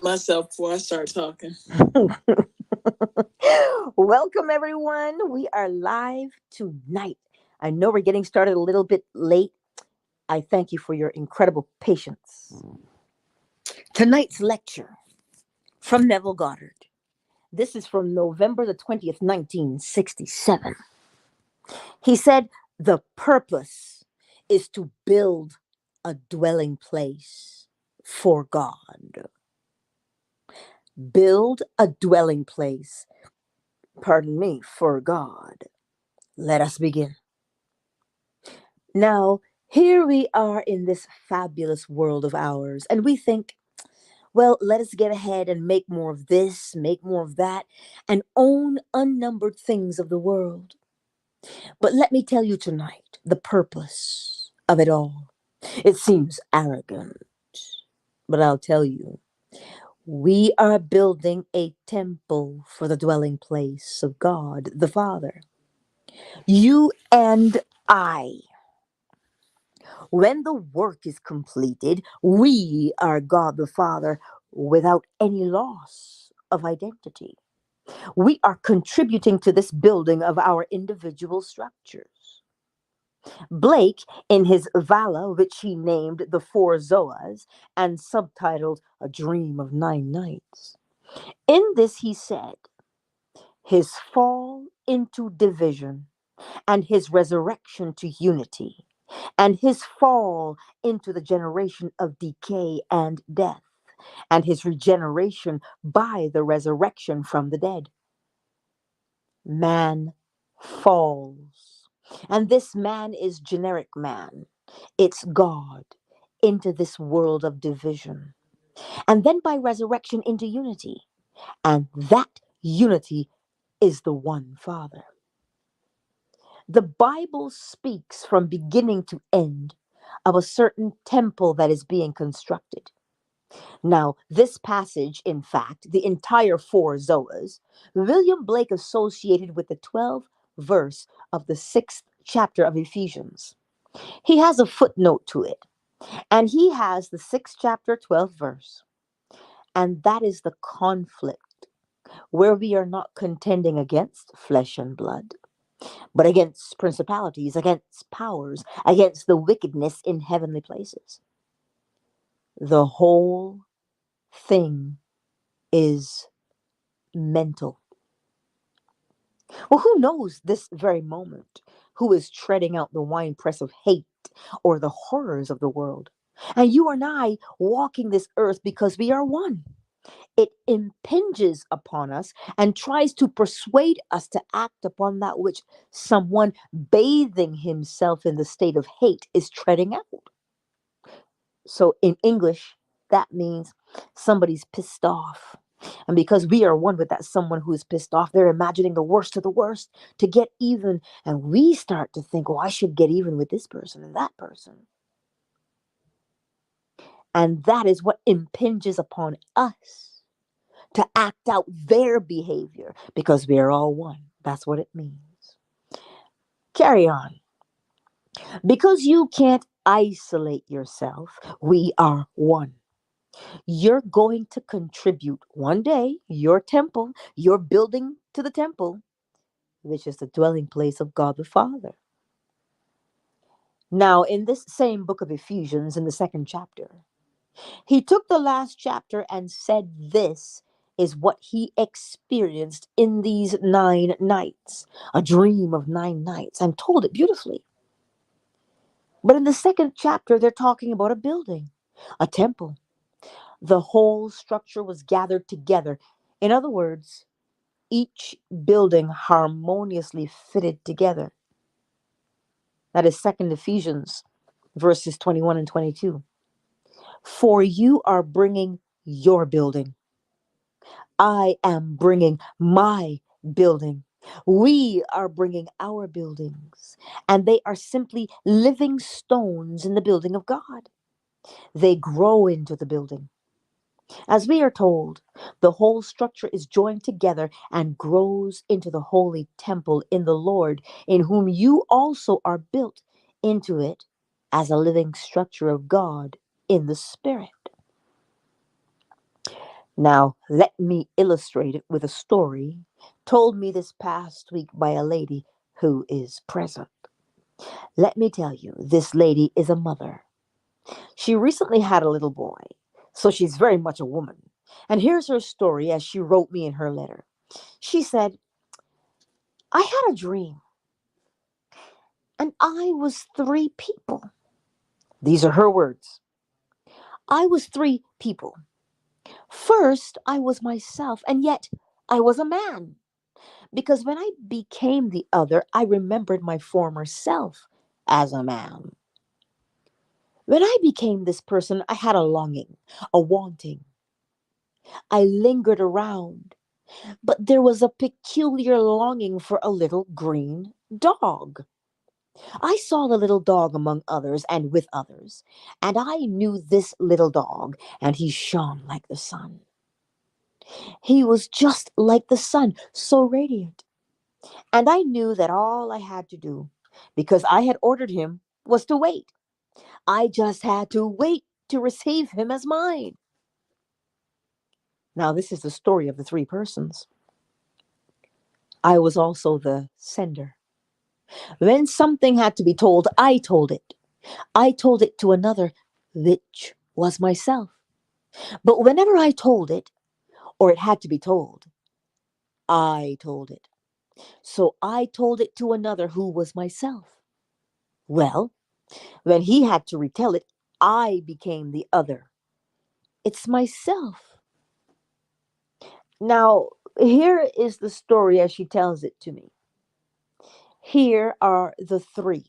Myself before I start talking. Welcome, everyone. We are live tonight. I know we're getting started a little bit late. I thank you for your incredible patience. Tonight's lecture from Neville Goddard. This is from November the 20th, 1967. He said, "The purpose is to build a dwelling place for God." Build a dwelling place, pardon me, for God. Let us begin. Now, here we are in this fabulous world of ours, and we think, well, let us get ahead and make more of this, make more of that, and own unnumbered things of the world. But let me tell you tonight the purpose of it all. It seems arrogant, but I'll tell you, we are building a temple for the dwelling place of God the Father. You and I. When the work is completed, we are God the Father without any loss of identity. We are contributing to this building of our individual structures. Blake, in his Vala, which he named The Four Zoas and subtitled A Dream of Nine Nights, in this he said, his fall into division and his resurrection to unity, and his fall into the generation of decay and death, and his regeneration by the resurrection from the dead. Man falls. And this man is generic man. It's God into this world of division. And then by resurrection into unity. And that unity is the one Father. The Bible speaks from beginning to end of a certain temple that is being constructed. Now, this passage, in fact, the entire four Zoas, William Blake associated with the 12th verse of the 6th chapter of Ephesians. He has a footnote to it, and he has the 6th chapter, 12th verse. And that is the conflict where we are not contending against flesh and blood, but against principalities, against powers, against the wickedness in heavenly places. The whole thing is mental. Well, who knows this very moment who is treading out the winepress of hate or the horrors of the world? And you and I walking this earth because we are one. It impinges upon us and tries to persuade us to act upon that which someone bathing himself in the state of hate is treading out. So in English, that means somebody's pissed off. And because we are one with that someone who is pissed off, they're imagining the worst of the worst to get even. And we start to think, oh, I should get even with this person and that person. And that is what impinges upon us to act out their behavior because we are all one. That's what it means. Carry on. Because you can't isolate yourself, we are one. You're going to contribute one day your temple, your building to the temple, which is the dwelling place of God the Father. Now, in this same book of Ephesians, in the second chapter, he took the last chapter and said this is what he experienced in these 9 nights, a dream of 9 nights, and told it beautifully. But in the second chapter, they're talking about a building, a temple. The whole structure was gathered together. In other words, each building harmoniously fitted together. That is 2nd Ephesians verses 21 and 22. For you are bringing your building. I am bringing my building. We are bringing our buildings. And they are simply living stones in the building of God. They grow into the building. As we are told, the whole structure is joined together and grows into the holy temple in the Lord, in whom you also are built into it as a living structure of God in the Spirit. Now, let me illustrate it with a story told me this past week by a lady who is present. Let me tell you, this lady is a mother. She recently had a little boy, so she's very much a woman. And here's her story as she wrote me in her letter. She said, I had a dream, and I was three people. These are her words. I was three people. First, I was myself, and yet I was a man. Because when I became the other, I remembered my former self as a man. When I became this person, I had a longing, a wanting. I lingered around, but there was a peculiar longing for a little green dog. I saw the little dog among others and with others, and I knew this little dog, and he shone like the sun. He was just like the sun, so radiant. And I knew that all I had to do, because I had ordered him, was to wait. I just had to wait to receive him as mine. Now, this is the story of the three persons. I was also the sender. When something had to be told, I told it. I told it to another, which was myself. But whenever I told it, or it had to be told, I told it. So I told it to another who was myself. Well, when he had to retell it, I became the other. It's myself. Now, here is the story as she tells it to me. Here are the three.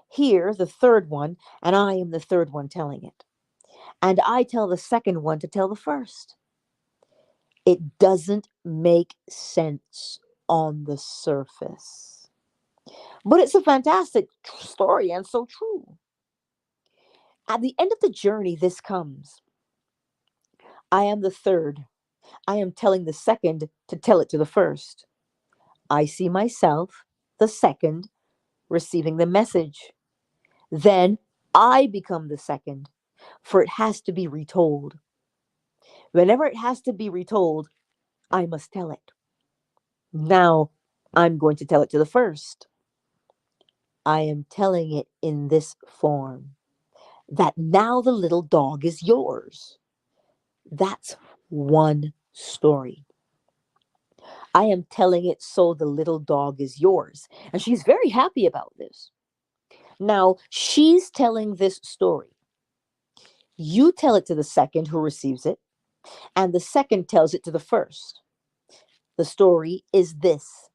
Here, the third one, and I am the third one telling it. And I tell the second one to tell the first. It doesn't make sense on the surface. But it's a fantastic story and so true. At the end of the journey, this comes. I am the third. I am telling the second to tell it to the first. I see myself, the second, receiving the message. Then I become the second, for it has to be retold. Whenever it has to be retold, I must tell it. Now I'm going to tell it to the first. I am telling it in this form that now the little dog is yours. That's one story. I am telling it so the little dog is yours. And she's very happy about this. Now, she's telling this story. You tell it to the second who receives it, and the second tells it to the first. The story is this: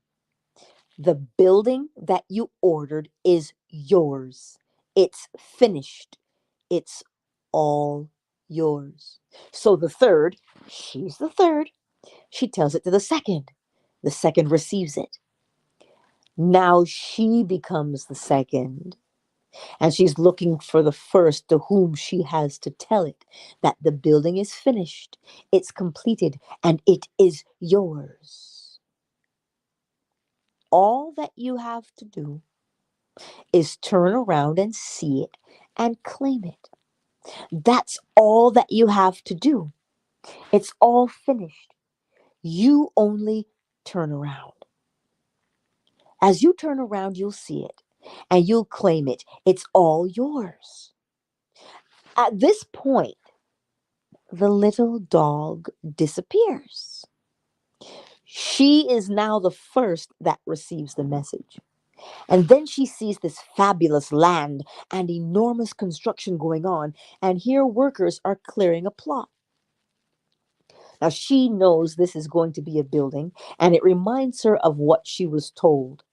the building that you ordered is yours. It's finished. It's all yours. So the third, she's the third, she tells it to the second. The second receives it. Now she becomes the second. And she's looking for the first to whom she has to tell it that the building is finished, it's completed, and it is yours. All that you have to do is turn around and see it and claim it. That's all that you have to do. It's all finished. You only turn around. As you turn around, you'll see it and you'll claim it. It's all yours. At this point, the little dog disappears. She is now the first that receives the message. And then she sees this fabulous land and enormous construction going on. And here workers are clearing a plot. Now she knows this is going to be a building, and it reminds her of what she was told,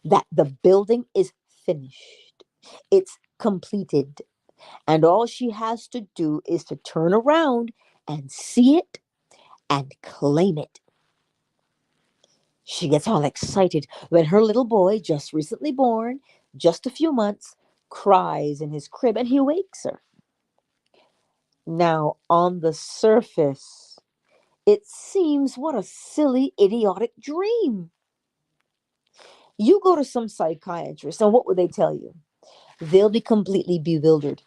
that the building is finished. It's completed. And all she has to do is to turn around and see it and claim it. She gets all excited when her little boy, just recently born, just a few months, cries in his crib and he wakes her. Now, on the surface, it seems what a silly, idiotic dream. You go to some psychiatrist, and what would they tell you? They'll be completely bewildered.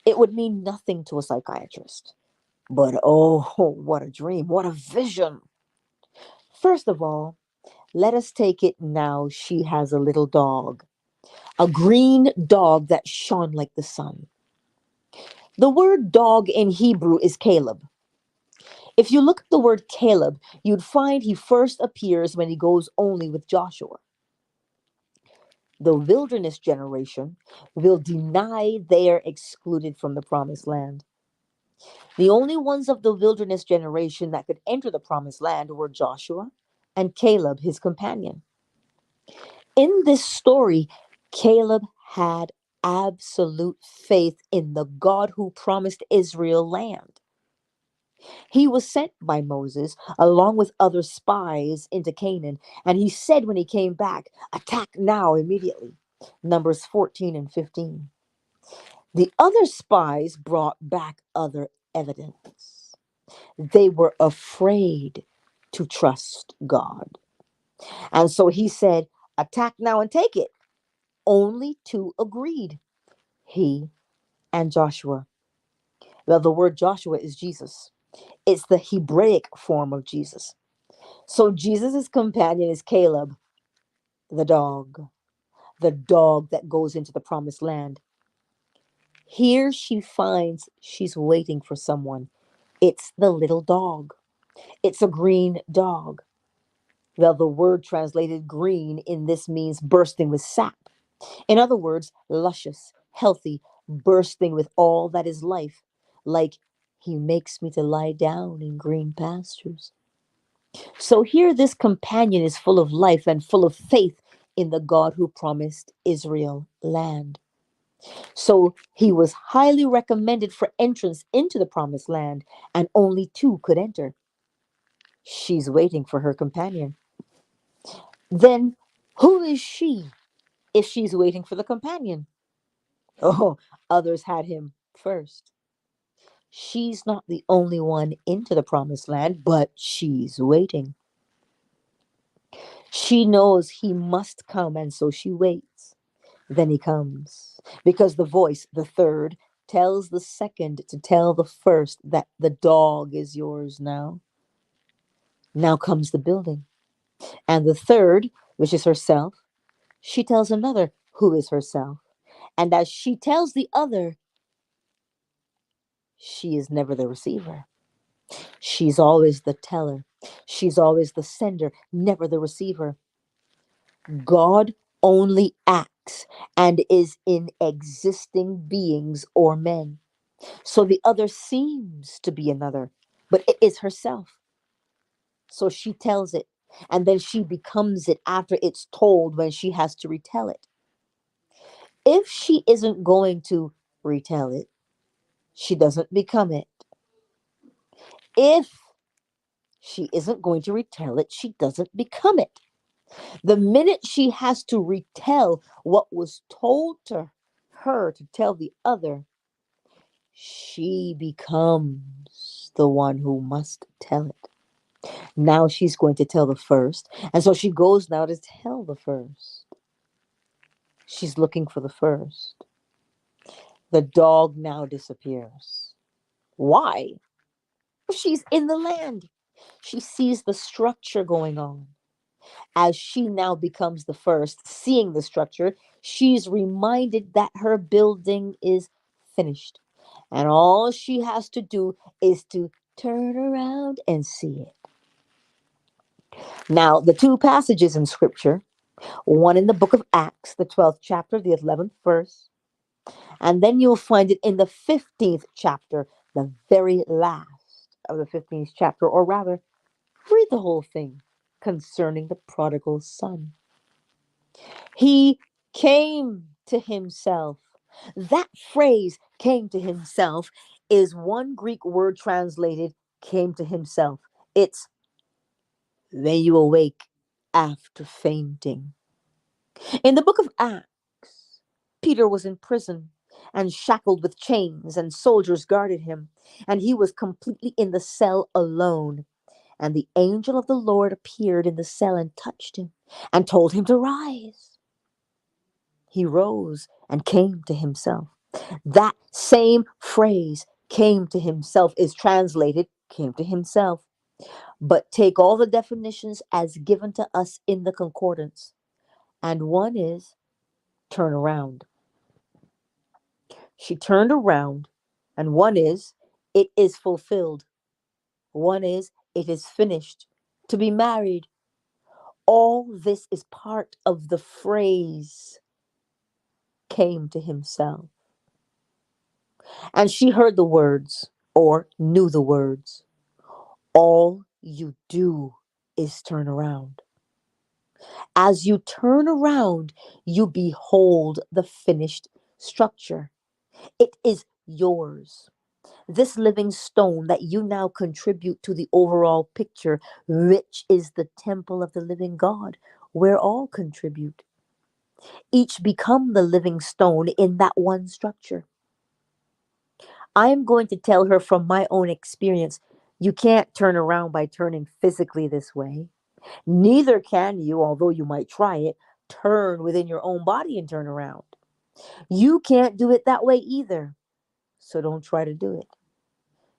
It would mean nothing to a psychiatrist. But oh, what a dream, what a vision. First of all, let us take it now. She has a little dog, a green dog that shone like the sun. The word dog in Hebrew is Caleb. If you look at the word Caleb, you'd find he first appears when he goes only with Joshua. The wilderness generation will deny they are excluded from the promised land. The only ones of the wilderness generation that could enter the promised land were Joshua and Caleb, his companion. In this story, Caleb had absolute faith in the God who promised Israel land. He was sent by Moses along with other spies into Canaan, and he said when he came back, "Attack now immediately." Numbers 14 and 15. The other spies brought back other evidence. They were afraid to trust God. And so he said, "Attack now and take it." Only two agreed, he and Joshua. Well, the word Joshua is Jesus. It's the Hebraic form of Jesus. So Jesus' companion is Caleb, the dog that goes into the promised land. Here she finds she's waiting for someone. It's the little dog. It's a green dog. Well, the word translated green in this means bursting with sap. In other words, luscious, healthy, bursting with all that is life, like he makes me to lie down in green pastures. So here, this companion is full of life and full of faith in the God who promised Israel land. So he was highly recommended for entrance into the promised land, and only two could enter. She's waiting for her companion. Then who is she if she's waiting for the companion? Oh, others had him first. She's not the only one into the promised land, but she's waiting. She knows he must come, and so she waits. Then he comes, because the voice, the third, tells the second to tell the first that the dog is yours now. Now comes the building. And the third, which is herself, she tells another who is herself. And as she tells the other, she is never the receiver. She's always the teller. She's always the sender, never the receiver. God only acts and is in existing beings or men. So the other seems to be another, but it is herself. So she tells it, and then she becomes it after it's told when she has to retell it. If she isn't going to retell it, she doesn't become it. If she isn't going to retell it, she doesn't become it. The minute she has to retell what was told to her to tell the other, she becomes the one who must tell it. Now she's going to tell the first, and so she goes now to tell the first. She's looking for the first. The dog now disappears. Why? She's in the land. She sees the structure going on. As she now becomes the first, seeing the structure, she's reminded that her building is finished. And all she has to do is to turn around and see it. Now, the two passages in scripture, one in the book of Acts, the 12th chapter, the 11th verse, and then you'll find it in the 15th chapter, the very last of the 15th chapter, or rather, read the whole thing concerning the prodigal son. He came to himself. That phrase, came to himself, is one Greek word translated came to himself. It's when you awake after fainting. In the book of Acts, Peter was in prison and shackled with chains, and soldiers guarded him, and he was completely in the cell alone. And the angel of the Lord appeared in the cell and touched him and told him to rise. He rose and came to himself. That same phrase, Came to himself is translated came to himself. But take all the definitions as given to us in the concordance. And one is turn around. She turned around. And one is it is fulfilled. One is it is finished. To be married. All this is part of the phrase came to himself. And she heard the words or knew the words. All you do is turn around. As you turn around, you behold the finished structure. It is yours. This living stone that you now contribute to the overall picture, which is the temple of the living God, where all contribute. Each become the living stone in that one structure. I am going to tell her from my own experience, you can't turn around by turning physically this way. Neither can you, although you might try it, turn within your own body and turn around. You can't do it that way either. So don't try to do it.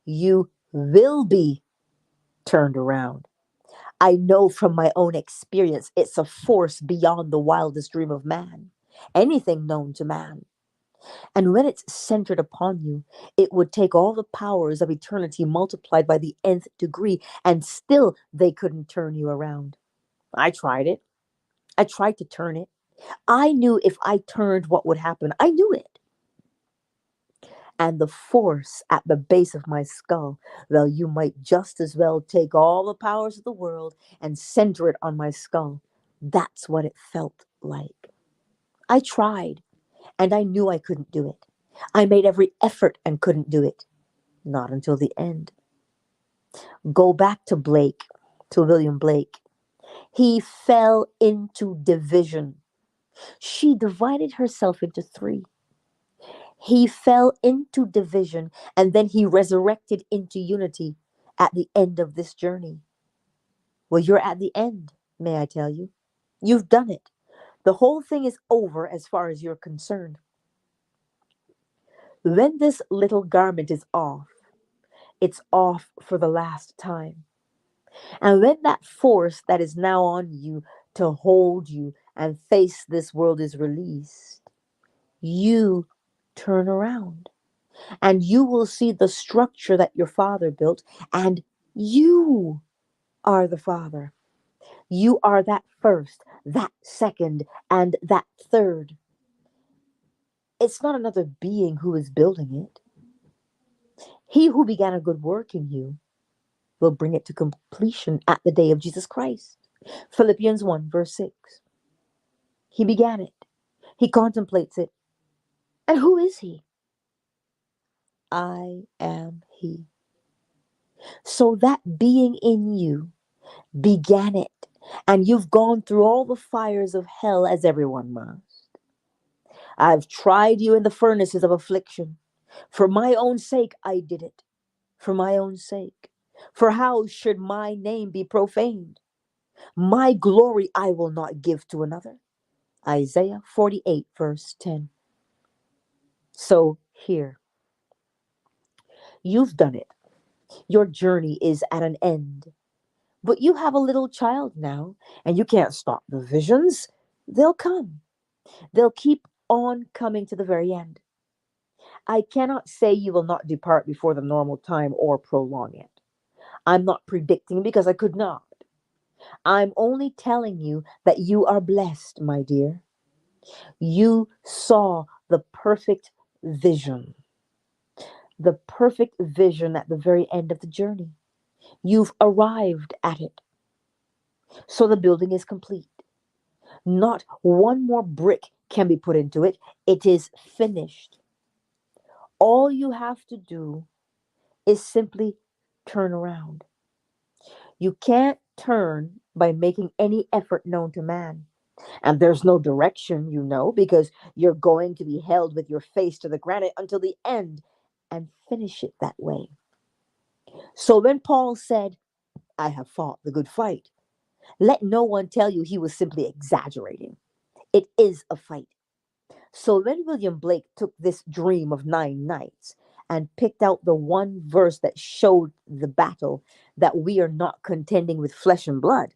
You will be turned around. I know from my own experience, it's a force beyond the wildest dream of man, anything known to man. And when it's centered upon you, it would take all the powers of eternity multiplied by the nth degree, and still they couldn't turn you around. I tried it. I tried to turn it. I knew if I turned what would happen. I knew it. And the force at the base of my skull, well, you might just as well take all the powers of the world and center it on my skull. That's what it felt like. I tried, and I knew I couldn't do it. I made every effort and couldn't do it. Not until the end. Go back to Blake, to William Blake. He fell into division. She divided herself into three. He fell into division, and then he resurrected into unity at the end of this journey. Well, you're at the end, may I tell you? You've done it. The whole thing is over as far as you're concerned. When this little garment is off, it's off for the last time. And when that force that is now on you to hold you and face this world is released, you turn around and you will see the structure that your father built, and you are the father. You are that first, that second, and that third. It's not another being who is building it. He who began a good work in you will bring it to completion at the day of Jesus Christ. Philippians 1, verse 6. He began it. He contemplates it. And who is he? I am he. So that being in you began it. And you've gone through all the fires of hell as everyone must. I've tried you in the furnaces of affliction. For my own sake, I did it. For my own sake. For how should my name be profaned? My glory I will not give to another. Isaiah 48, verse 10. So here, you've done it. Your journey is at an end. But you have a little child now, and you can't stop the visions. They'll come. They'll keep on coming to the very end. I cannot say you will not depart before the normal time or prolong it. I'm not predicting because I could not. I'm only telling you that you are blessed, my dear. You saw the perfect vision. The perfect vision at the very end of the journey. You've arrived at it. So the building is complete. Not one more brick can be put into it. It is finished. All you have to do is simply turn around. You can't turn by making any effort known to man. And there's no direction, because you're going to be held with your face to the granite until the end and finish it that way. So when Paul said, I have fought the good fight, let no one tell you he was simply exaggerating. It is a fight. So when William Blake took this dream of 9 nights and picked out the one verse that showed the battle, that we are not contending with flesh and blood.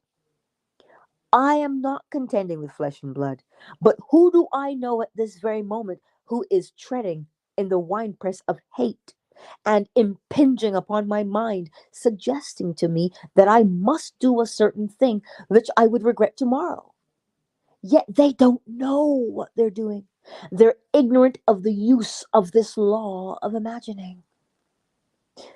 I am not contending with flesh and blood. But who do I know at this very moment who is treading in the winepress of hate and impinging upon my mind, suggesting to me that I must do a certain thing which I would regret tomorrow? Yet they don't know what they're doing. They're ignorant of the use of this law of imagining.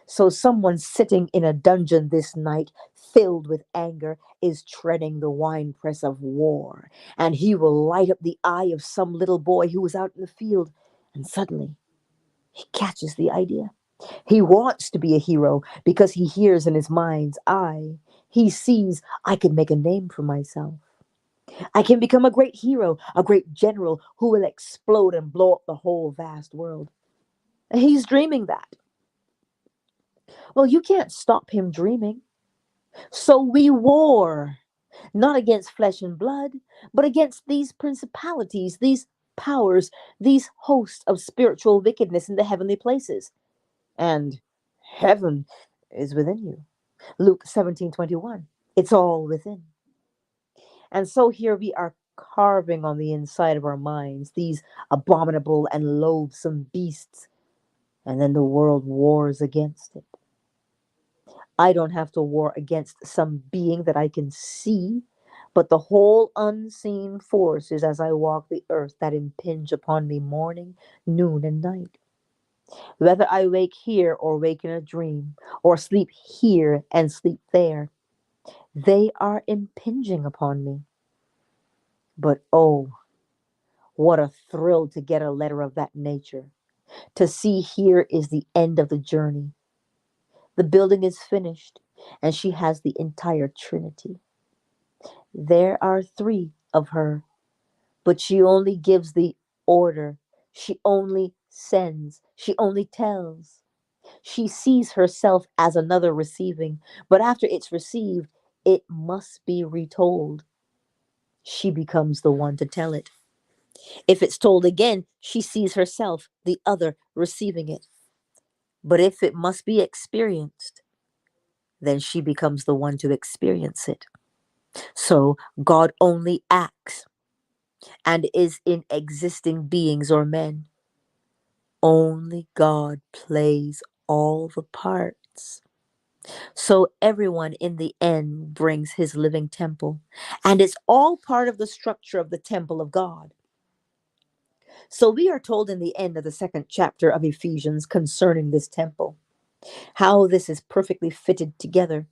So someone sitting in a dungeon this night, filled with anger, is treading the winepress of war, and he will light up the eye of some little boy who is out in the field, and suddenly he catches the idea. He wants to be a hero because he hears in his mind's eye. He sees, I can make a name for myself. I can become a great hero, a great general who will explode and blow up the whole vast world. He's dreaming that. Well, you can't stop him dreaming. So we war, not against flesh and blood, but against these principalities, these powers, these hosts of spiritual wickedness in the heavenly places. And heaven is within you. Luke 17:21. It's all within. And so here we are carving on the inside of our minds these abominable and loathsome beasts, and then the world wars against it. I don't have to war against some being that I can see, but the whole unseen forces as I walk the earth that impinge upon me morning, noon, and night. Whether I wake here or wake in a dream, or sleep here and sleep there, they are impinging upon me. But oh, what a thrill to get a letter of that nature, to see here is the end of the journey. The building is finished, and she has the entire Trinity. There are three of her, but she only gives the order. She only sends. She only tells. She sees herself as another receiving, but after it's received, it must be retold. She becomes the one to tell it. If it's told again, she sees herself, the other, receiving it. But if it must be experienced, then she becomes the one to experience it. So God only acts and is in existing beings or men. Only God plays all the parts. So everyone in the end brings his living temple, and it's all part of the structure of the temple of God. So we are told in the end of the second chapter of Ephesians concerning this temple, how this is perfectly fitted together,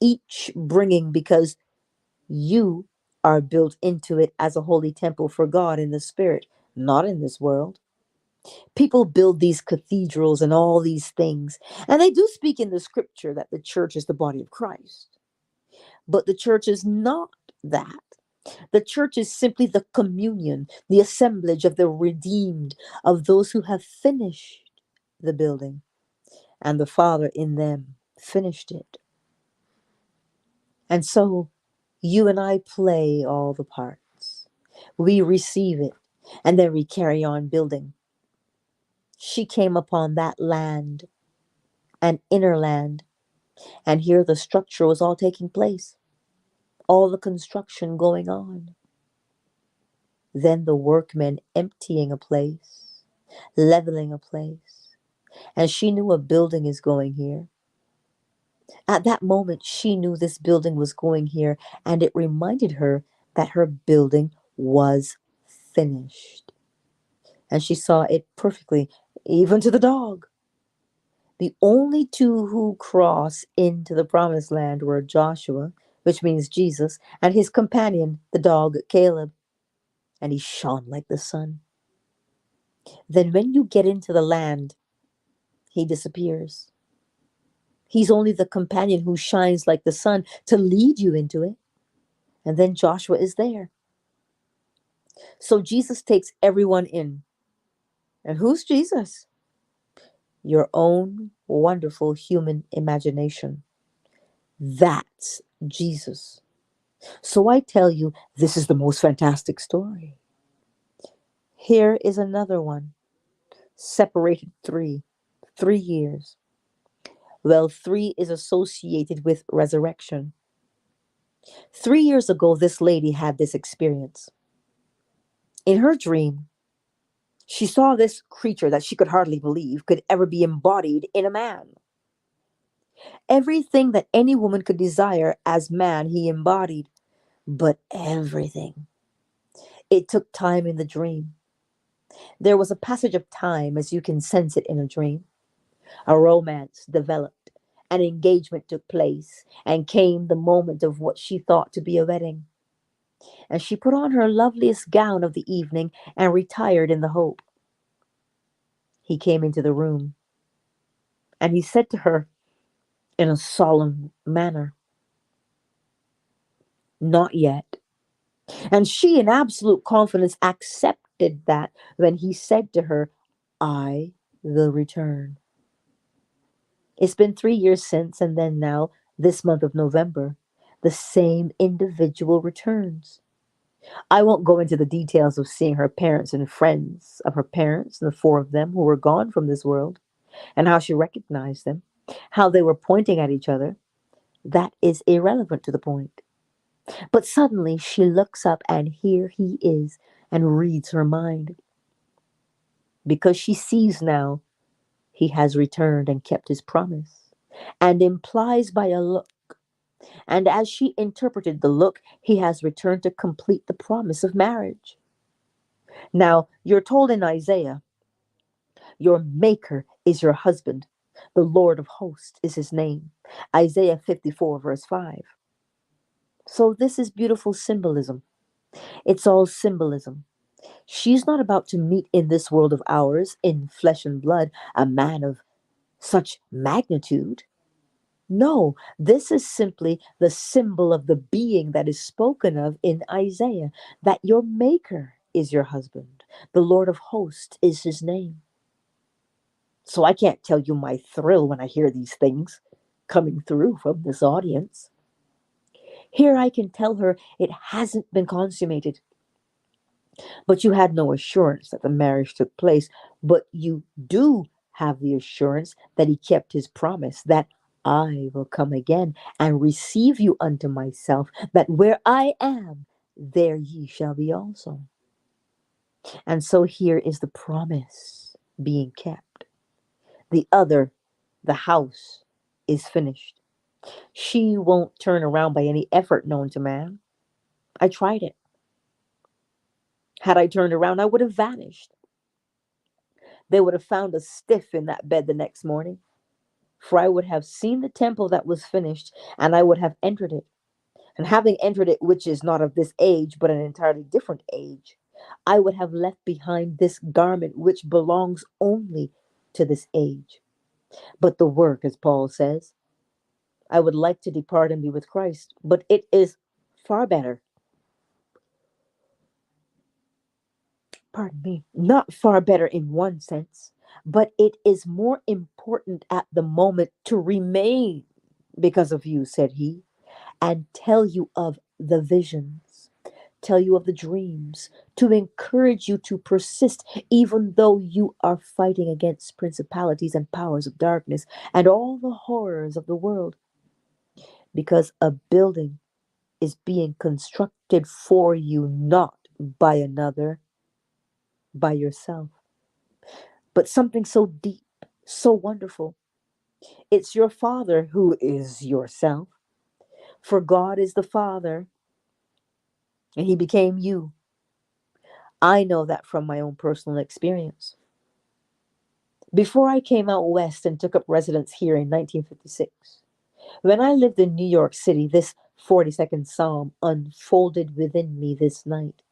each bringing, because you are built into it as a holy temple for God in the spirit, not in this world. People build these cathedrals and all these things, and they do speak in the scripture that the church is the body of Christ. But the church is not that. The church is simply the communion, the assemblage of the redeemed, of those who have finished the building, and the Father in them finished it. And so you and I play all the parts. We receive it, and then we carry on building. She came upon that land, an inner land, and here the structure was all taking place, all the construction going on. Then the workmen emptying a place, leveling a place, and she knew a building is going here. At that moment, she knew this building was going here, and it reminded her that her building was finished. And she saw it perfectly, even to the dog. The only two who cross into the promised land were Joshua, which means Jesus, and his companion, the dog Caleb. And he shone like the sun. Then when you get into the land, he disappears. He's only the companion who shines like the sun to lead you into it. And then Joshua is there. So Jesus takes everyone in. And who's Jesus? Your own wonderful human imagination. That's Jesus. So I tell you, this is the most fantastic story. Here is another one. Separated three. 3 years. Well, 3 is associated with resurrection. 3 years ago, this lady had this experience. In her dream, she saw this creature that she could hardly believe could ever be embodied in a man. Everything that any woman could desire as man, he embodied, but everything. It took time in the dream. There was a passage of time as you can sense it in a dream. A romance developed, an engagement took place, and came the moment of what she thought to be a wedding. And she put on her loveliest gown of the evening and retired in the hope. He came into the room, and he said to her in a solemn manner, "Not yet." And she, in absolute confidence, accepted that when he said to her, "I will return." It's been 3 years since, and then now, this month of November, the same individual returns. I won't go into the details of seeing her parents and friends of her parents, the four of them who were gone from this world, and how she recognized them, how they were pointing at each other. That is irrelevant to the point. But suddenly she looks up, and here he is and reads her mind. Because she sees now he has returned and kept his promise, and implies by a look. And as she interpreted the look, he has returned to complete the promise of marriage. Now, you're told in Isaiah, your maker is your husband. The Lord of hosts is his name. Isaiah 54, verse 5. So this is beautiful symbolism. It's all symbolism. She's not about to meet in this world of ours, in flesh and blood, a man of such magnitude. No, this is simply the symbol of the being that is spoken of in Isaiah, that your maker is your husband. The Lord of hosts is his name. So I can't tell you my thrill when I hear these things coming through from this audience. Here I can tell her it hasn't been consummated, but you had no assurance that the marriage took place, but you do have the assurance that he kept his promise, that I will come again and receive you unto myself, that where I am, there ye shall be also. And so here is the promise being kept. The other, the house, is finished. She won't turn around by any effort known to man. I tried it. Had I turned around, I would have vanished. They would have found us stiff in that bed the next morning, for I would have seen the temple that was finished, and I would have entered it. And having entered it, which is not of this age, but an entirely different age, I would have left behind this garment which belongs only to this age. But the work, as Paul says, I would like to depart and be with Christ, but it is far better. Pardon me, not far better in one sense, but it is more important at the moment to remain because of you, said he, and tell you of the visions, tell you of the dreams, to encourage you to persist, even though you are fighting against principalities and powers of darkness and all the horrors of the world, because a building is being constructed for you, not by another, by yourself, but something so deep, so wonderful. It's your Father who is yourself. For God is the Father, and He became you. I know that from my own personal experience. Before I came out west and took up residence here in 1956, when I lived in New York City, this 42nd Psalm unfolded within me this night.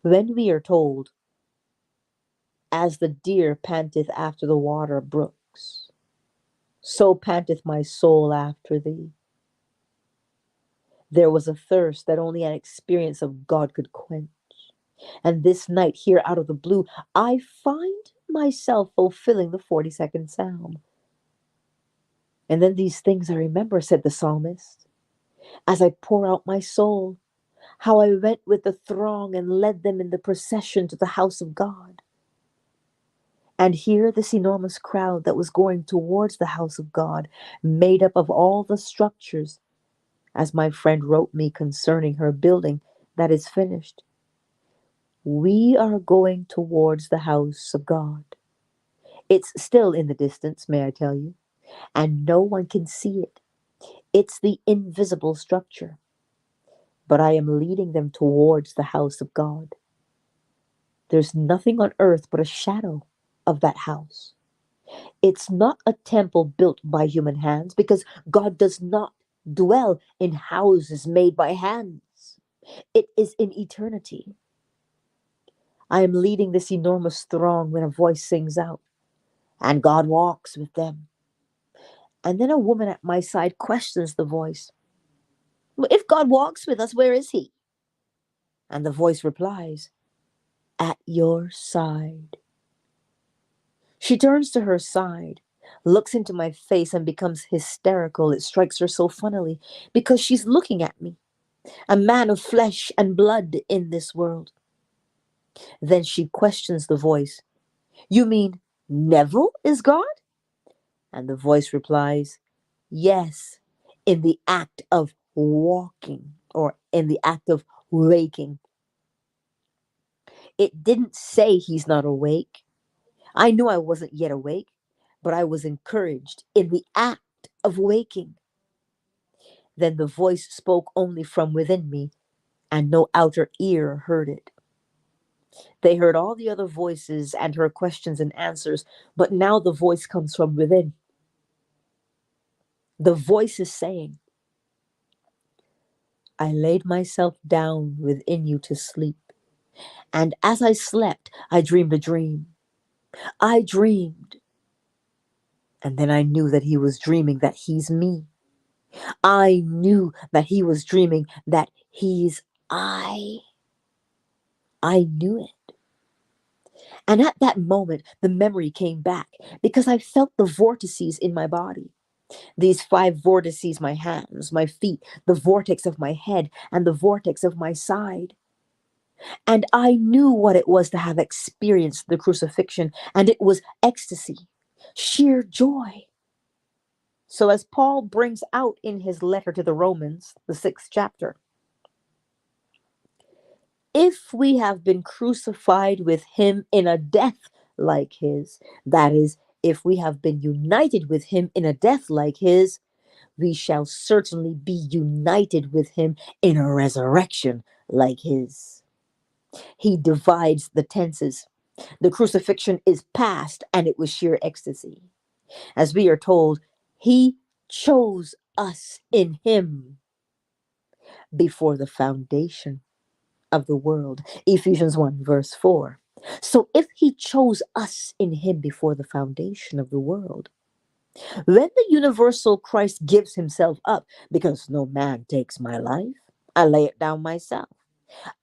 When we are told, as the deer panteth after the water brooks, so panteth my soul after thee. There was a thirst that only an experience of God could quench. And this night, here out of the blue, I find myself fulfilling the 42nd Psalm. And then these things I remember, said the psalmist, as I pour out my soul, how I went with the throng and led them in the procession to the house of God. And here, this enormous crowd that was going towards the house of God, made up of all the structures, as my friend wrote me concerning her building that is finished. We are going towards the house of God. It's still in the distance, may I tell you, and no one can see it. It's the invisible structure. But I am leading them towards the house of God. There's nothing on earth but a shadow of that house. It's not a temple built by human hands, because God does not dwell in houses made by hands. It is in eternity. I am leading this enormous throng when a voice sings out, and God walks with them. And then a woman at my side questions the voice. "Well, if God walks with us, where is he?" And the voice replies, "At your side." She turns to her side, looks into my face, and becomes hysterical. It strikes her so funnily because she's looking at me, a man of flesh and blood in this world. Then she questions the voice. "You mean Neville is God?" And the voice replies, "Yes, in the act of walking, or in the act of waking." It didn't say he's not awake. I knew I wasn't yet awake, but I was encouraged in the act of waking. Then the voice spoke only from within me, and no outer ear heard it. They heard all the other voices and her questions and answers, but now the voice comes from within. The voice is saying, "I laid myself down within you to sleep, and as I slept, I dreamed a dream. I dreamed." And then I knew that he was dreaming that he's me. I knew that he was dreaming that he's I. I knew it. And at that moment, the memory came back because I felt the vortices in my body. These 5 vortices: my hands, my feet, the vortex of my head, and the vortex of my side. And I knew what it was to have experienced the crucifixion, and it was ecstasy, sheer joy. So, as Paul brings out in his letter to the Romans, the 6th chapter, if we have been crucified with him in a death like his, that is, if we have been united with him in a death like his, we shall certainly be united with him in a resurrection like his. He divides the tenses. The crucifixion is past, and it was sheer ecstasy. As we are told, he chose us in him before the foundation of the world. Ephesians 1 verse 4. So if he chose us in him before the foundation of the world, when the universal Christ gives himself up, because no man takes my life, I lay it down myself.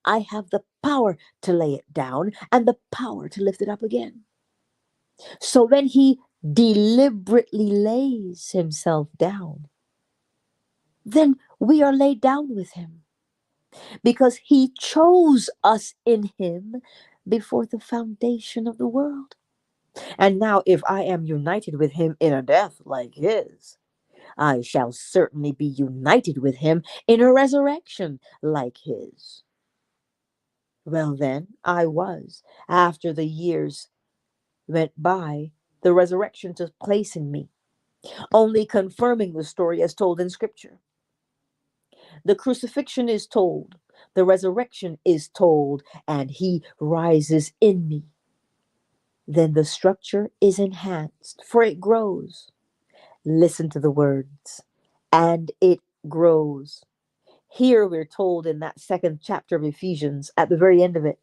I have the power to lay it down and the power to lift it up again. So when he deliberately lays himself down, then we are laid down with him, because he chose us in him before the foundation of the world. And now, if I am united with him in a death like his, I shall certainly be united with him in a resurrection like his. Well, then, I was, after the years went by, the resurrection took place in me, only confirming the story as told in Scripture. The crucifixion is told, the resurrection is told, and he rises in me. Then the structure is enhanced, for it grows. Listen to the words, and it grows. Here we're told in that 2nd chapter of Ephesians, at the very end of it,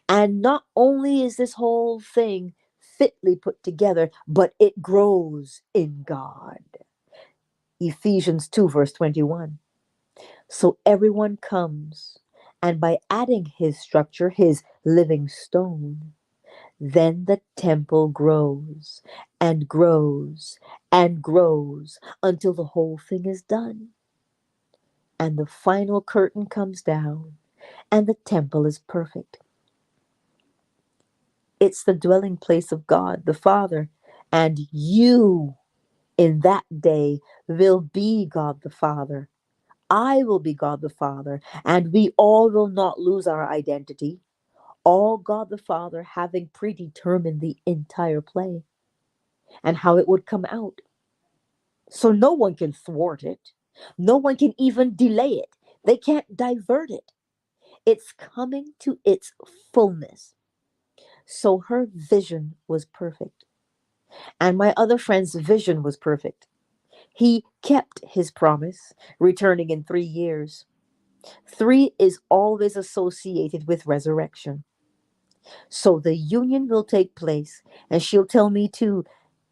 and not only is this whole thing fitly put together, but it grows in God. Ephesians 2 verse 21. So everyone comes, and by adding his structure, his living stone, then the temple grows and grows and grows until the whole thing is done. And the final curtain comes down, and the temple is perfect. It's the dwelling place of God, the Father. And you in that day will be God the Father. I will be God the Father, and we all will not lose our identity. All God the Father having predetermined the entire play and how it would come out. So no one can thwart it. No one can even delay it. They can't divert it. It's coming to its fullness. So her vision was perfect. And my other friend's vision was perfect. He kept his promise, returning in 3 years. 3 is always associated with resurrection. So the union will take place, and she'll tell me too.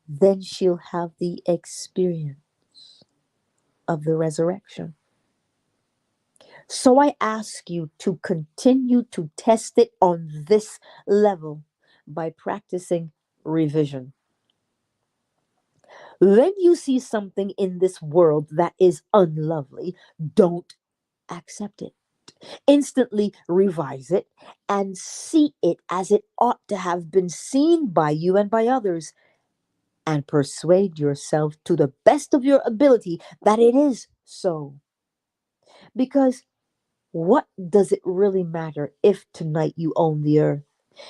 Then she'll have the experience of the resurrection. So I ask you to continue to test it on this level by practicing revision. When you see something in this world that is unlovely, don't accept it. Instantly revise it and see it as it ought to have been seen by you and by others, and persuade yourself to the best of your ability that it is so. Because what does it really matter if tonight you own the earth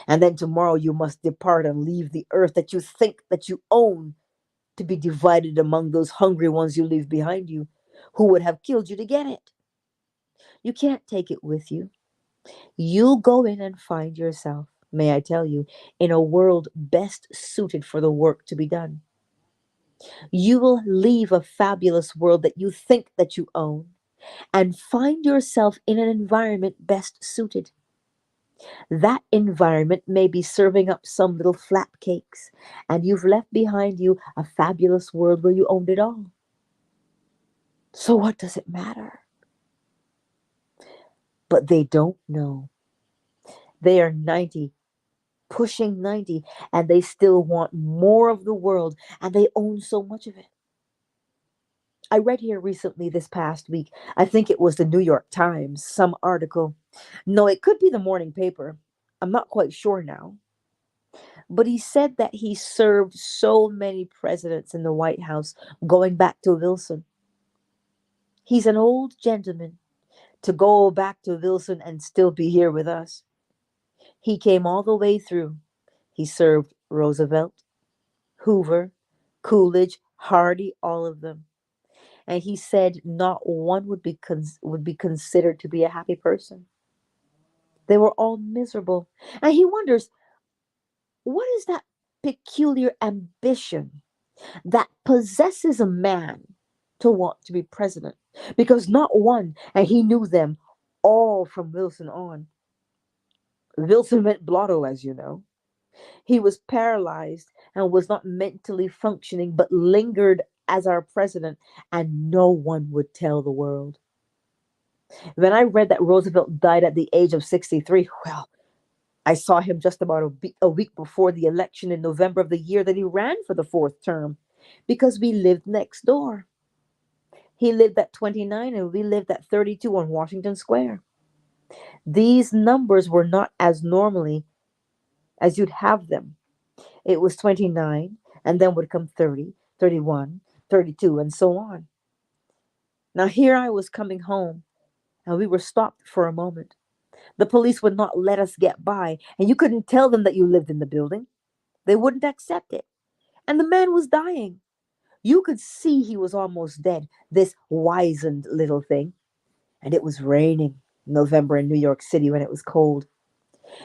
and then tomorrow you must depart and leave the earth that you think that you own to be divided among those hungry ones you leave behind you who would have killed you to get it? You can't take it with you. You'll go in and find yourself, may I tell you, in a world best suited for the work to be done. You will leave a fabulous world that you think that you own and find yourself in an environment best suited. That environment may be serving up some little flap cakes, and you've left behind you a fabulous world where you owned it all. So what does it matter? But they don't know. They are 90, pushing 90, and they still want more of the world, and they own so much of it. I read here recently this past week, I think it was the New York Times, some article. No, it could be the morning paper. I'm not quite sure now. But he said that he served so many presidents in the White House going back to Wilson. He's an old gentleman to go back to Wilson and still be here with us. He came all the way through. He served Roosevelt, Hoover, Coolidge, Hardie, all of them. And he said not one would be considered to be a happy person. They were all miserable. And he wonders, what is that peculiar ambition that possesses a man to want to be president? Because not one, and he knew them all from Wilson on. Wilson went blotto, as you know. He was paralyzed and was not mentally functioning, but lingered as our president, and no one would tell the world. When I read that Roosevelt died at the age of 63, well, I saw him just about a week before the election in November of the year that he ran for the 4th term, because we lived next door. He lived at 29 and we lived at 32 on Washington Square. These numbers were not as normally as you'd have them. It was 29, and then would come 30, 31, 32, and so on. Now, here I was coming home, and we were stopped for a moment. The police would not let us get by, and you couldn't tell them that you lived in the building. They wouldn't accept it. And the man was dying. You could see he was almost dead, this wizened little thing. And it was raining November in New York City when it was cold.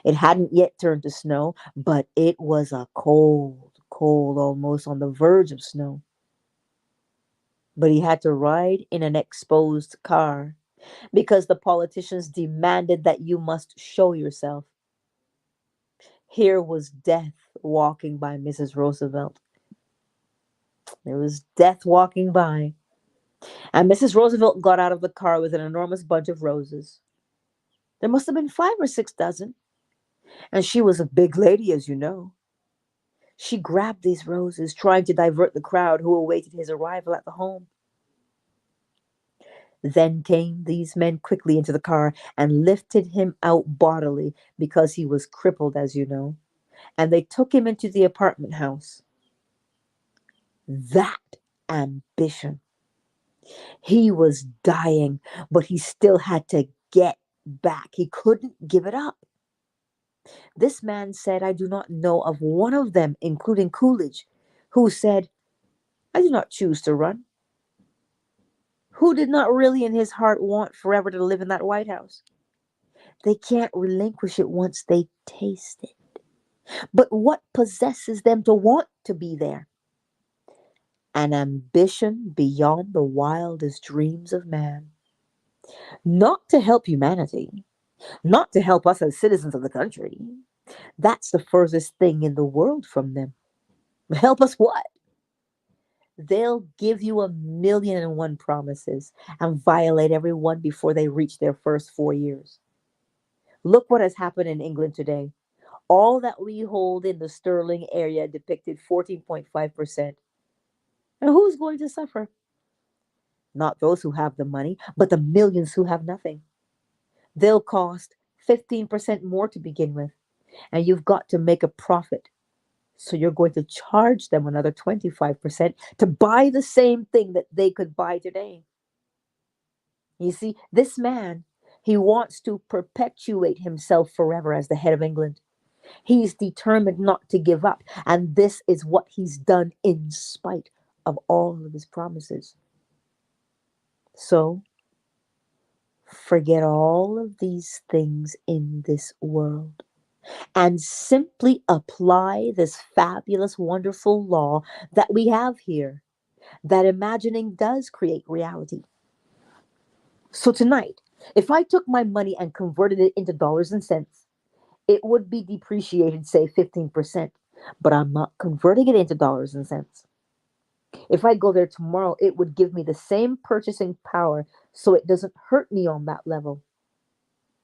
It hadn't yet turned to snow, but it was a cold, cold, almost on the verge of snow. But he had to ride in an exposed car because the politicians demanded that you must show yourself. Here was death walking by Mrs. Roosevelt. There was death walking by. And Mrs. Roosevelt got out of the car with an enormous bunch of roses. There must have been 5 or 6 dozen. And she was a big lady, as you know. She grabbed these roses, trying to divert the crowd who awaited his arrival at the home. Then came these men quickly into the car and lifted him out bodily because he was crippled, as you know. and they took him into the apartment house. That ambition. He was dying, but he still had to get back. He couldn't give it up. This man said, I do not know of one of them, including Coolidge, who said, I do not choose to run. Who did not really in his heart want forever to live in that White House? They can't relinquish it once they taste it. But what possesses them to want to be there? An ambition beyond the wildest dreams of man. Not to help humanity, not to help us as citizens of the country. That's the furthest thing in the world from them. Help us what? They'll give you 1,000,001 promises and violate every one before they reach their first 4 years. Look what has happened in England today. All that we hold in the sterling area depicted 14.5%. And who's going to suffer? Not those who have the money, but the millions who have nothing. They'll cost 15% more to begin with, and you've got to make a profit. So you're going to charge them another 25% to buy the same thing that they could buy today. You see, this man, he wants to perpetuate himself forever as the head of England. He's determined not to give up, and this is what he's done in spite of all of his promises. So, forget all of these things in this world and simply apply this fabulous, wonderful law that we have here, that imagining does create reality. So tonight, if I took my money and converted it into dollars and cents, it would be depreciated, say 15%, but I'm not converting it into dollars and cents. If I go there tomorrow, it would give me the same purchasing power, so it doesn't hurt me on that level.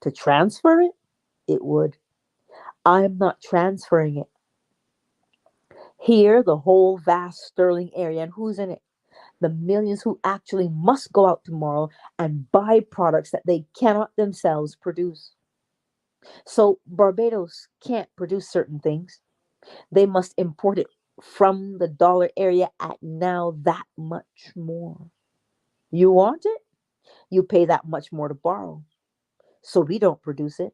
To transfer it, it would. I'm not transferring it. Here, the whole vast sterling area, and who's in it? The millions who actually must go out tomorrow and buy products that they cannot themselves produce. So Barbados can't produce certain things. They must import it from the dollar area at now that much more. You want it? You pay that much more to borrow. So we don't produce it.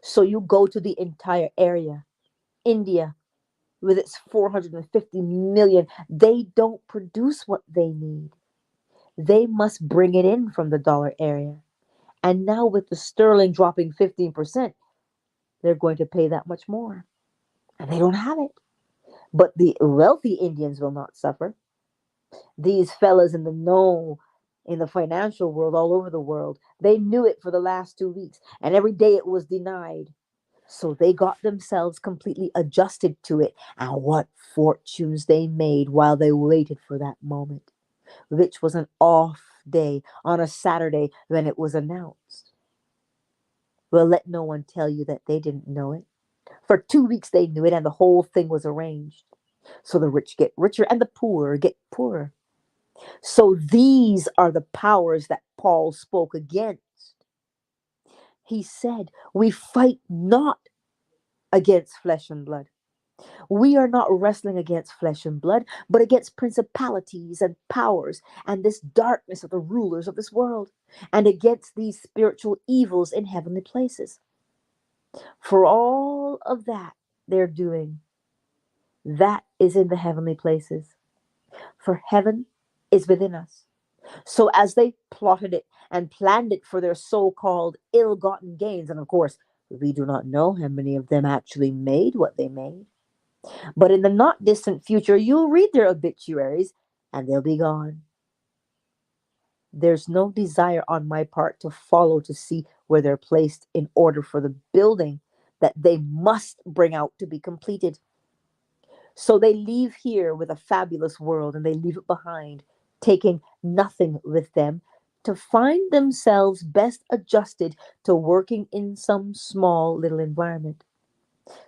So you go to the entire area. India, with its 450 million, they don't produce what they need. They must bring it in from the dollar area. And now with the sterling dropping 15%, they're going to pay that much more. And they don't have it. But the wealthy Indians will not suffer. These fellas in the know, in the financial world, all over the world, they knew it for the last 2 weeks. And every day it was denied. So they got themselves completely adjusted to it. And what fortunes they made while they waited for that moment, which was an off day on a Saturday when it was announced. Well, let no one tell you that they didn't know it. For 2 weeks they knew it, and the whole thing was arranged. So the rich get richer and the poor get poorer. So these are the powers that Paul spoke against. He said, we fight not against flesh and blood. We are not wrestling against flesh and blood, but against principalities and powers and this darkness of the rulers of this world, and against these spiritual evils in heavenly places. For all of that they're doing, that is in the heavenly places. For heaven is within us. So as they plotted it and planned it for their so-called ill-gotten gains, and of course, we do not know how many of them actually made what they made. But in the not distant future, you'll read their obituaries and they'll be gone. There's no desire on my part to follow to see where they're placed in order for the building that they must bring out to be completed. So they leave here with a fabulous world and they leave it behind, taking nothing with them, to find themselves best adjusted to working in some small little environment.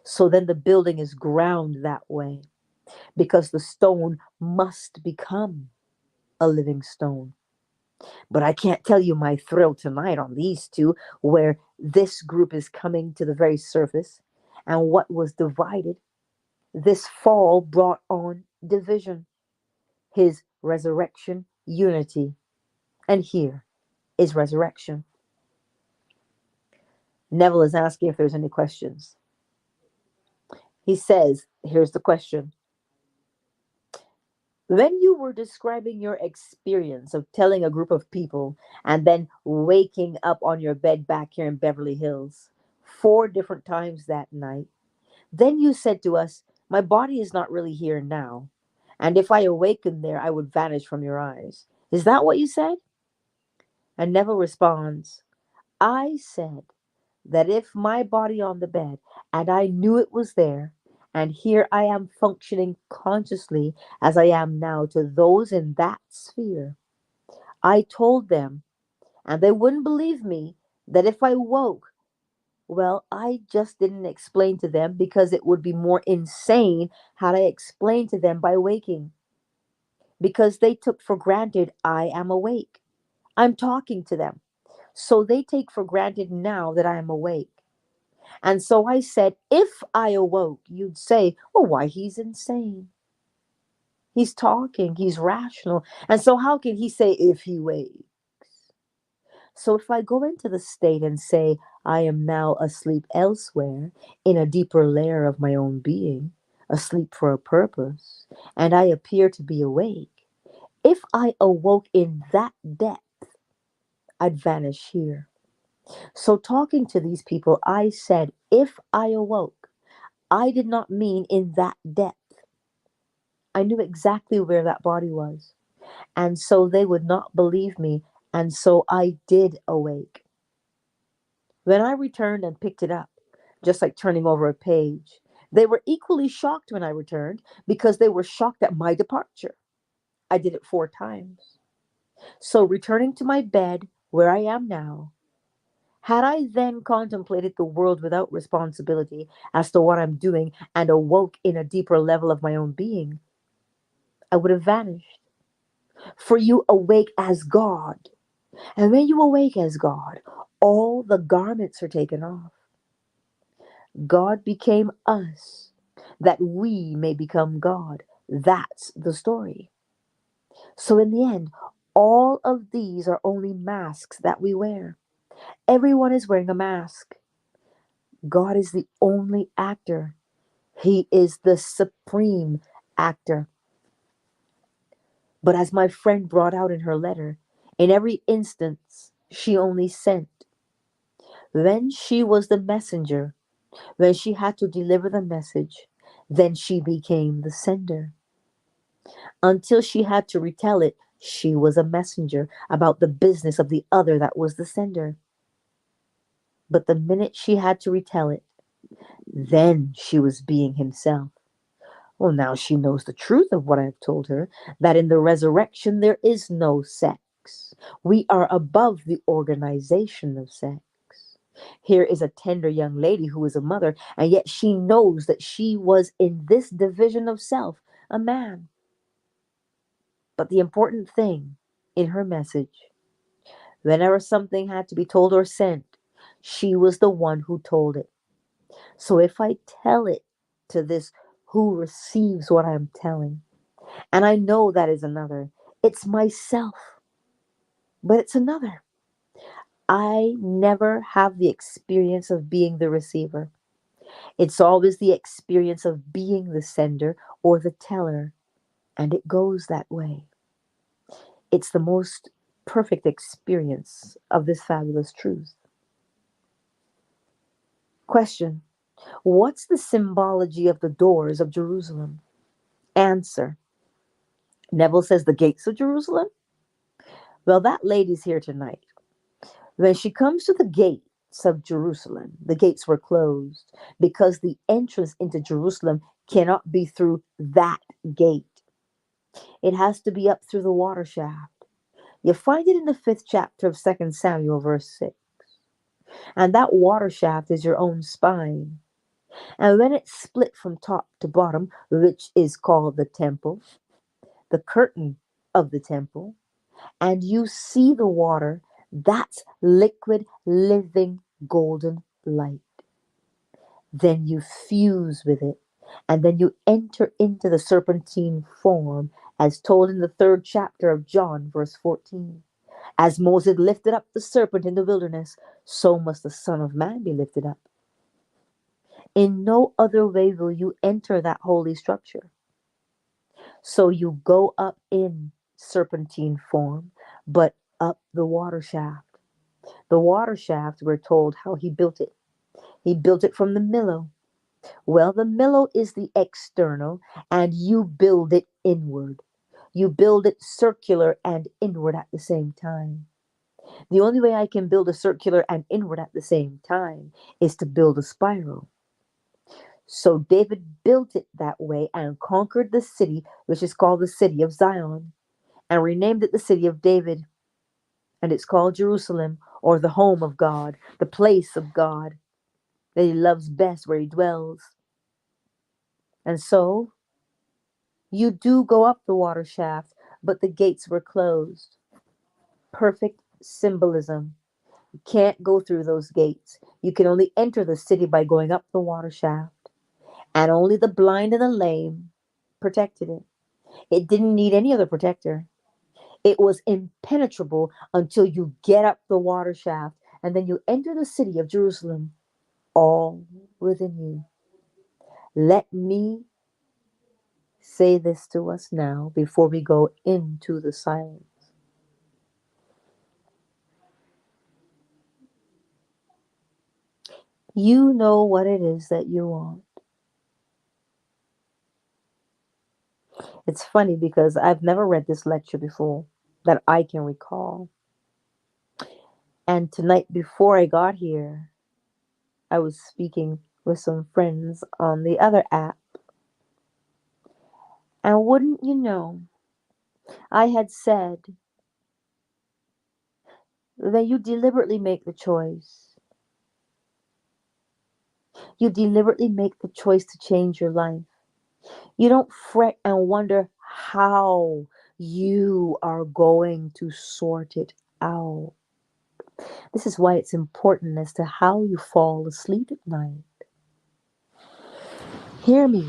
So then the building is ground that way, because the stone must become a living stone. But I can't tell you my thrill tonight on these two, where this group is coming to the very surface And what was divided, this fall brought on division. His resurrection, unity. And here is resurrection. Neville is asking if there's any questions. He says, here's the question. When you were describing your experience of telling a group of people and then waking up on your bed back here in Beverly Hills 4 different times that night, then you said to us, my body is not really here now. And if I awakened there, I would vanish from your eyes. Is that what you said? And Neville responds, I said that if my body on the bed and I knew it was there, and here I am functioning consciously as I am now to those in that sphere, I told them, and they wouldn't believe me, that if I woke, well, I just didn't explain to them because it would be more insane had I explained to them by waking, because they took for granted I am awake. I'm talking to them. So they take for granted now that I am awake. And so I said, if I awoke, you'd say, oh, why, he's insane. He's talking, he's rational. And so how can he say if he wakes? So if I go into the state and say, I am now asleep elsewhere in a deeper layer of my own being, asleep for a purpose, and I appear to be awake, if I awoke in that depth, I'd vanish here. So talking to these people, I said, if I awoke, I did not mean in that depth. I knew exactly where that body was. And so they would not believe me. And so I did awake. When I returned and picked it up, just like turning over a page, they were equally shocked when I returned because they were shocked at my departure. I did it 4 times. So returning to my bed where I am now, had I then contemplated the world without responsibility as to what I'm doing and awoke in a deeper level of my own being, I would have vanished. For you awake as God. And when you awake as God, all the garments are taken off. God became us that we may become God. That's the story. So in the end, all of these are only masks that we wear. Everyone is wearing a mask. God is the only actor. He is the supreme actor. But as my friend brought out in her letter, in every instance, she only sent. When she was the messenger, when she had to deliver the message, then she became the sender. Until she had to retell it, she was a messenger about the business of the other that was the sender. But the minute she had to retell it, then she was being himself. Well, now she knows the truth of what I have told her, that in the resurrection there is no sex. We are above the organization of sex. Here is a tender young lady who is a mother, and yet she knows that she was in this division of self, a man. But the important thing in her message, whenever something had to be told or sent, she was the one who told it. So if I tell it to this who receives what I'm telling, and I know that is another, it's myself, but it's another. I never have the experience of being the receiver. It's always the experience of being the sender or the teller, and it goes that way. It's the most perfect experience of this fabulous truth. Question: what's the symbology of the doors of Jerusalem? Answer: Neville says the gates of Jerusalem. Well, that lady's here tonight. When she comes to the gates of Jerusalem, the gates were closed because the entrance into Jerusalem cannot be through that gate. It has to be up through the water shaft. You find it in the 5th chapter of 2 Samuel, verse 6. And that water shaft is your own spine. And when it's split from top to bottom, which is called the temple, the curtain of the temple, and you see the water, that's liquid, living, golden light. Then you fuse with it, and then you enter into the serpentine form, as told in the 3rd chapter of John, verse 14. As Moses lifted up the serpent in the wilderness, so must the Son of Man be lifted up. In no other way will you enter that holy structure. So you go up in serpentine form, but up the water shaft. The water shaft, we're told how he built it. He built it from the millow. Well, the millow is the external, and you build it inward. You build it circular and inward at the same time. The only way I can build a circular and inward at the same time is to build a spiral. So David built it that way and conquered the city, which is called the city of Zion, and renamed it the city of David. And it's called Jerusalem, or the home of God, the place of God that he loves best, where he dwells. And so you do go up the water shaft, but the gates were closed. Perfect symbolism. You can't go through those gates. You can only enter the city by going up the water shaft. And only the blind and the lame protected it. It didn't need any other protector. It was impenetrable until you get up the water shaft, and then you enter the city of Jerusalem, all within you. Let me say this to us now before we go into the silence. You know what it is that you want. It's funny because I've never read this lecture before that I can recall. And tonight, before I got here, I was speaking with some friends on the other app. And wouldn't you know, I had said that you deliberately make the choice. You deliberately make the choice to change your life. You don't fret and wonder how you are going to sort it out. This is why it's important as to how you fall asleep at night. Hear me.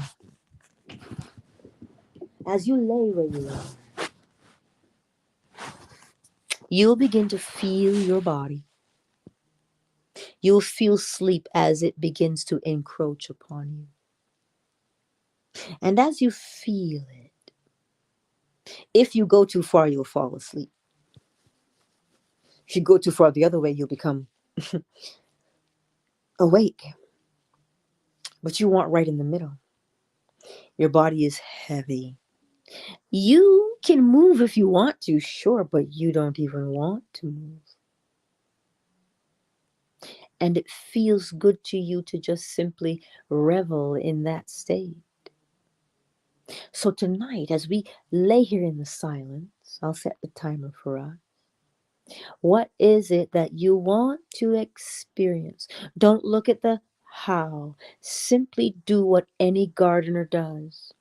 As you lay where you are, you'll begin to feel your body. You'll feel sleep as it begins to encroach upon you. And as you feel it, if you go too far, you'll fall asleep. If you go too far the other way, you'll become awake. But you want right in the middle. Your body is heavy. You can move if you want to, sure, but you don't even want to move. And it feels good to you to just simply revel in that state. So tonight, as we lay here in the silence, I'll set the timer for us. What is it that you want to experience? Don't look at the how. Simply do what any gardener does.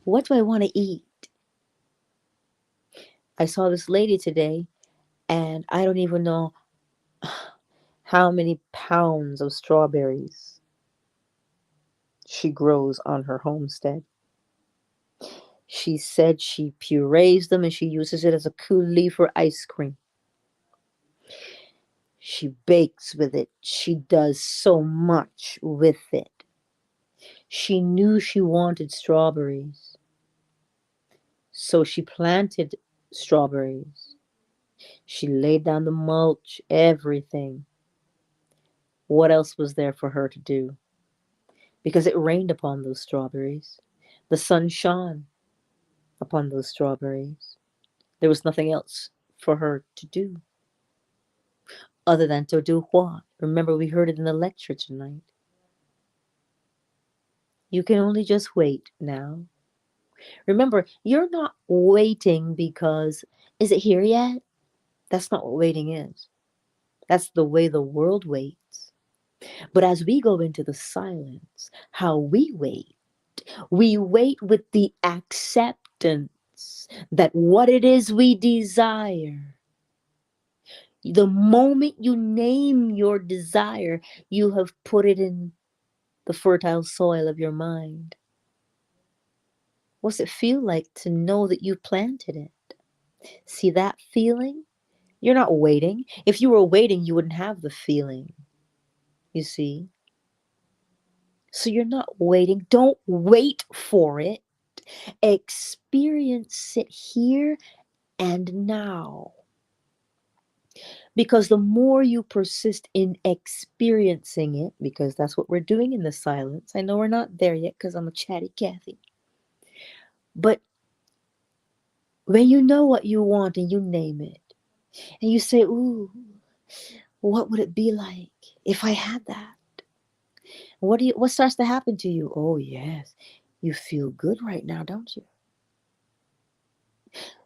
What do I want to eat? I saw this lady today, and I don't even know how many pounds of strawberries she grows on her homestead. She said she purees them and she uses it as a coulis for ice cream. She bakes with it. She does so much with it. She knew she wanted strawberries, so she planted strawberries. She laid down the mulch, everything. What else was there for her to do? Because it rained upon those strawberries. The sun shone upon those strawberries. There was nothing else for her to do other than to do what? Remember, we heard it in the lecture tonight. You can only just wait now. Remember, you're not waiting because, is it here yet? That's not what waiting is. That's the way the world waits. But as we go into the silence, how we wait with the acceptance that what it is we desire, The moment you name your desire, you have put it in the fertile soil of your mind. What's it feel like to know that you planted it? See that feeling? You're not waiting. If you were waiting, you wouldn't have the feeling. You see? So you're not waiting. Don't wait for it. Experience it here and now. Because the more you persist in experiencing it, because that's what we're doing in the silence. I know we're not there yet because I'm a chatty Cathy. But when you know what you want and you name it, and you say, ooh, what would it be like if I had that? What starts to happen to you? Oh, yes, you feel good right now, don't you?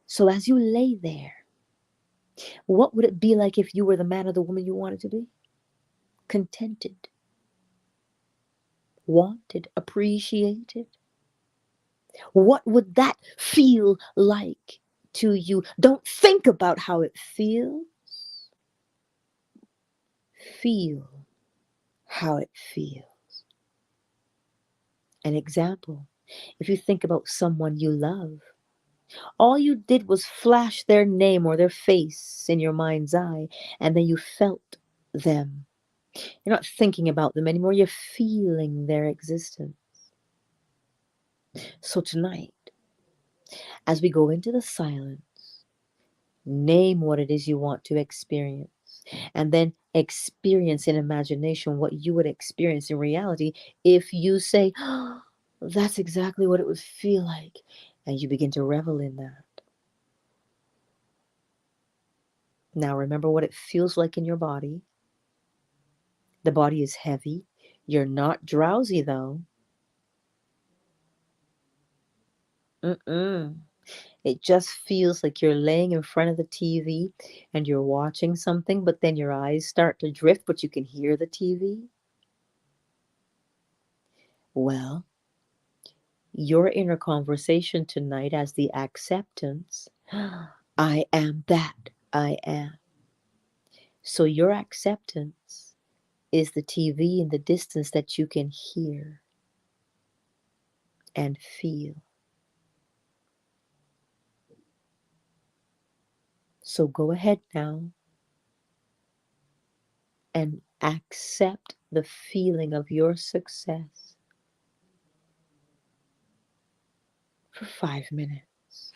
So as you lay there, what would it be like if you were the man or the woman you wanted to be? Contented, wanted, appreciated. What would that feel like to you? Don't think about how it feels. Feel how it feels. An example, if you think about someone you love, all you did was flash their name or their face in your mind's eye, and then you felt them. You're not thinking about them anymore, you're feeling their existence. So tonight, as we go into the silence, name what it is you want to experience, and then experience in imagination what you would experience in reality if you say, oh, that's exactly what it would feel like, and you begin to revel in that. Now remember what it feels like in your body. The body is heavy. You're not drowsy though. It just feels like you're laying in front of the TV and you're watching something, but then your eyes start to drift, but you can hear the TV. Well, your inner conversation tonight as the acceptance, I am that I am. So your acceptance is the TV in the distance that you can hear and feel. So go ahead now and accept the feeling of your success for 5 minutes.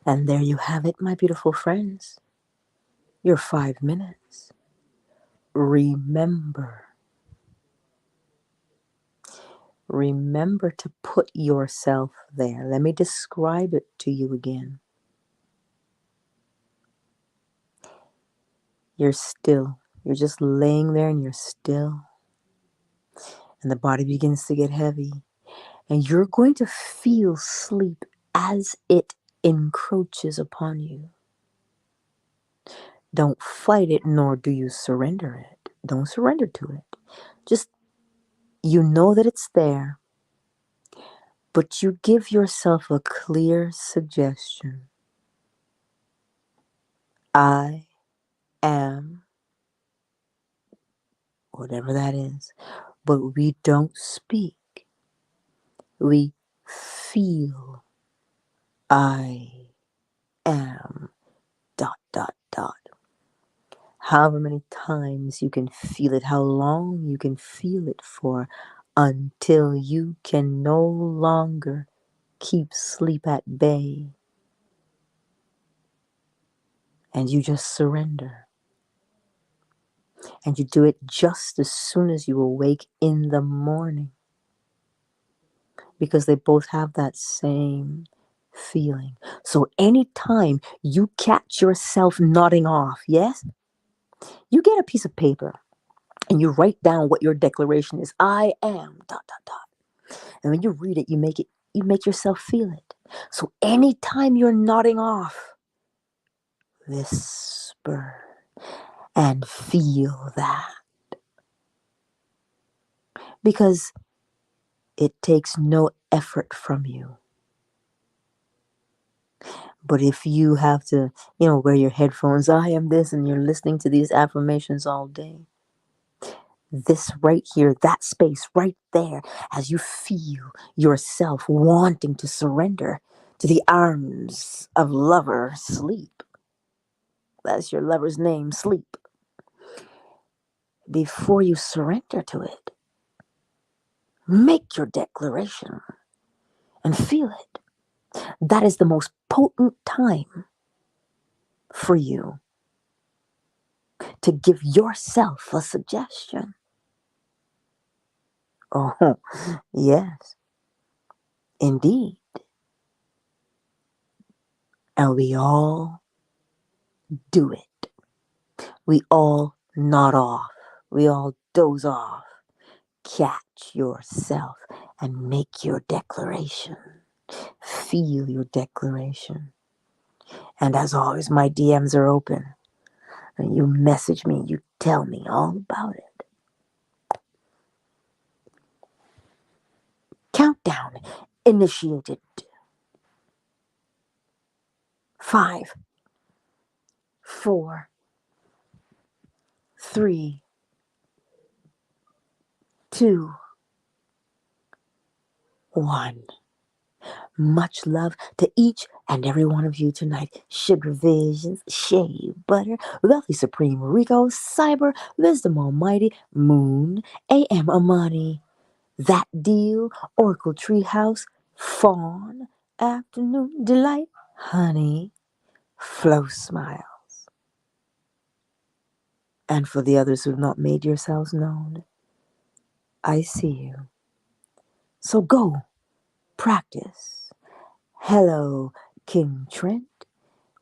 And there you have it, my beautiful friends. Your 5 minutes. Remember. Remember to put yourself there. Let me describe it to you again. You're still. You're just laying there and you're still. And the body begins to get heavy. And you're going to feel sleep as it encroaches upon you. Don't fight it, nor do you surrender it. Don't surrender to it. Just, you know that it's there, but you give yourself a clear suggestion. I am, whatever that is, but we don't speak. We feel. I am, ... However many times you can feel it, how long you can feel it for, until you can no longer keep sleep at bay. And you just surrender. And you do it just as soon as you awake in the morning. Because they both have that same feeling. So anytime you catch yourself nodding off, yes, you get a piece of paper and you write down what your declaration is. I am ... And when you read it, you make yourself feel it. So anytime you're nodding off, whisper and feel that. Because it takes no effort from you. But if you have to, wear your headphones, I am this, and you're listening to these affirmations all day, this right here, that space right there, as you feel yourself wanting to surrender to the arms of lover, sleep. That's your lover's name, sleep. Before you surrender to it, make your declaration and feel it. That is the most potent time for you to give yourself a suggestion. Oh, yes, indeed. And we all do it. We all nod off. We all doze off. Catch yourself and make your declaration. Feel your declaration. And as always, my DMs are open. And you message me, you tell me all about it. Countdown initiated. 5, 4, 3, 2, 1. Much love to each and every one of you tonight. Sugar Visions, Shea Butter, Wealthy Supreme, Rico, Cyber, Wisdom Almighty, Moon, AM Amani, That Deal, Oracle Treehouse, Fawn, Afternoon Delight, Honey, Flow Smiles. And for the others who have not made yourselves known, I see you. So go, practice. Hello, King Trent.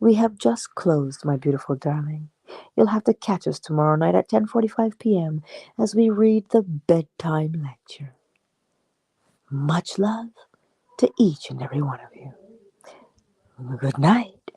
We have just closed, my beautiful darling. You'll have to catch us tomorrow night at 10:45 p.m. as we read the bedtime lecture. Much love to each and every one of you. Good night.